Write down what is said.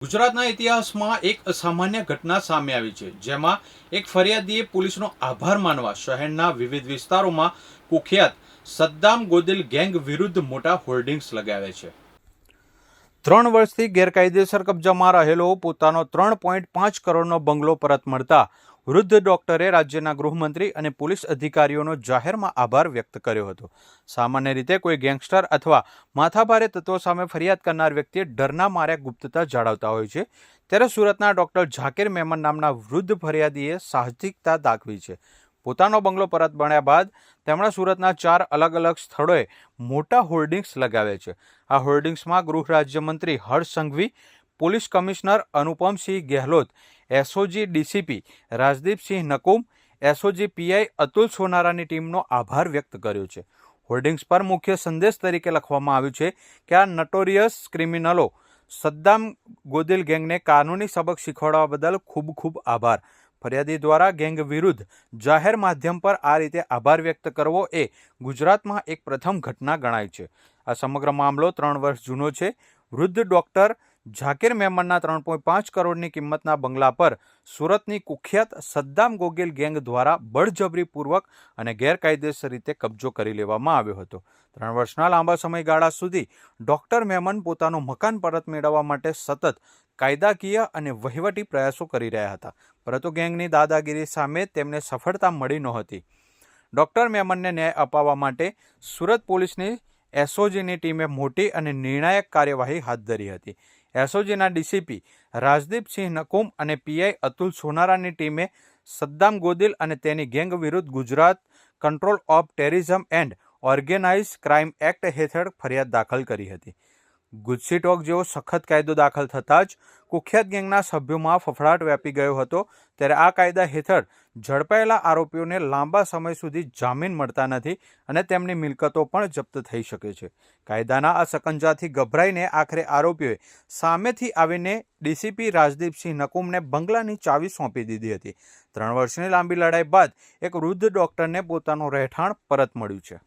ગુજરાતના ઇતિહાસમાં એક અસામાન્ય ઘટના સામે આવી છે, જેમાં એક ફરિયાદીએ પોલીસનો આભાર માનવા શહેરના વિવિધ વિસ્તારોમાં કુખ્યાત સદ્દામ ગોદિલ ગેંગ વિરુદ્ધ મોટા હોર્ડિંગ્સ લગાવ્યા છે। 3 વર્ષથી ગેરકાયદેસર કબજામાં રહેલો પોતાનો 3.5 કરોડનો બંગલો પરત મળતા વૃદ્ધ ડોક્ટરે રાજ્યના ગૃહમંત્રી અને પોલીસ અધિકારીઓનો જાહેરમાં આભાર વ્યક્ત કર્યો હતો। સામાન્ય રીતે કોઈ ગેંગસ્ટર અથવા માથાભારે તત્વો સામે ફરિયાદ કરનાર વ્યક્તિ ડરના મારે ગુપ્તતા જાળવતા હોય છે, ત્યારે સુરતના ડોક્ટર ઝાકીર મેમન નામના વૃદ્ધ ફરિયાદીએ સાહસિકતા દાખવી છે। પોતાનો બંગલો પરત મળ્યા બાદ તેમણે સુરતના 4 અલગ અલગ સ્થળોએ મોટા હોર્ડિંગ્સ લગાવ્યા છે। આ હોર્ડિંગ્સમાં ગૃહ રાજ્યમંત્રી Harsh Sanghavi, police commissioner Anupamsinh Gehlot, SOG DCP Rajdeepsinh Nakum, SOG PI Atul સોનારાની ટીમનો આભાર વ્યક્ત કર્યો છે। હોર્ડિંગ્સ પર મુખ્ય સંદેશ તરીકે લખવામાં આવ્યું છે કે આ નટોરિયસ ક્રિમિનલો સદ્દામ ગોદિલ ગેંગને કાનૂની સબક શીખવાડવા બદલ ખૂબ ખૂબ આભાર। ફરિયાદી દ્વારા ગેંગ વિરુદ્ધ જાહેર માધ્યમ પર આ રીતે આભાર વ્યક્ત કરવો એ ગુજરાતમાં એક પ્રથમ ઘટના ગણાય છે। આ સમગ્ર મામલો 3 વર્ષ જૂનો છે। વૃદ્ધ ડોક્ટર ઝાકીર મેમનના 3.5 કરોડની કિંમતના બંગલા પર સુરતની કુખ્યાત સદ્દામ ગોદિલ ગેંગ દ્વારા બળજબરીપૂર્વક અને ગેરકાયદેસર રીતે કબજો કરી લેવામાં આવ્યો હતો। 3 વર્ષના લાંબા સમયગાળા સુધી ડોક્ટર મેમન પોતાનું મકાન પરત મેળવવા માટે સતત કાયદાકીય અને વહીવટી પ્રયાસો કરી રહ્યા હતા, પરંતુ ગેંગની દાદાગીરી સામે તેમને સફળતા મળી નહોતી। ડોક્ટર મેમનને ન્યાય અપાવવા માટે સુરત પોલીસની એસઓજીની ટીમે મોટી અને નિર્ણાયક કાર્યવાહી હાથ ધરી હતી। એસઓજીના ડીસીપી રાજદીપસિંહ નકુમ અને પીઆઈ અતુલ સોનારાની ટીમે સદ્દામ ગોદિલ અને તેની ગેંગ વિરુદ્ધ Gujarat control of terrorism and organise crime act હેઠળ ફરિયાદ દાખલ કરી હતી। ગુજસી ટોક જેવો સખત કાયદો દાખલ થતાં જ કુખ્યાત ગેંગના સભ્યોમાં ફફડાટ વ્યાપી ગયો હતો, ત્યારે આ કાયદા હેઠળ ઝડપાયેલા આરોપીઓને લાંબા સમય સુધી જામીન મળતા નથી અને તેમની મિલકતો પણ જપ્ત થઈ શકે છે। કાયદાના આ સકંજાથી ગભરાઈને આખરે આરોપીઓએ સામેથી આવીને ડીસીપી રાજદીપસિંહ નકુમને બંગલાની ચાવી સોંપી દીધી હતી। 3 વર્ષની લાંબી લડાઈ બાદ એક વૃદ્ધ ડોક્ટરને પોતાનું રહેઠાણ પરત મળ્યું છે।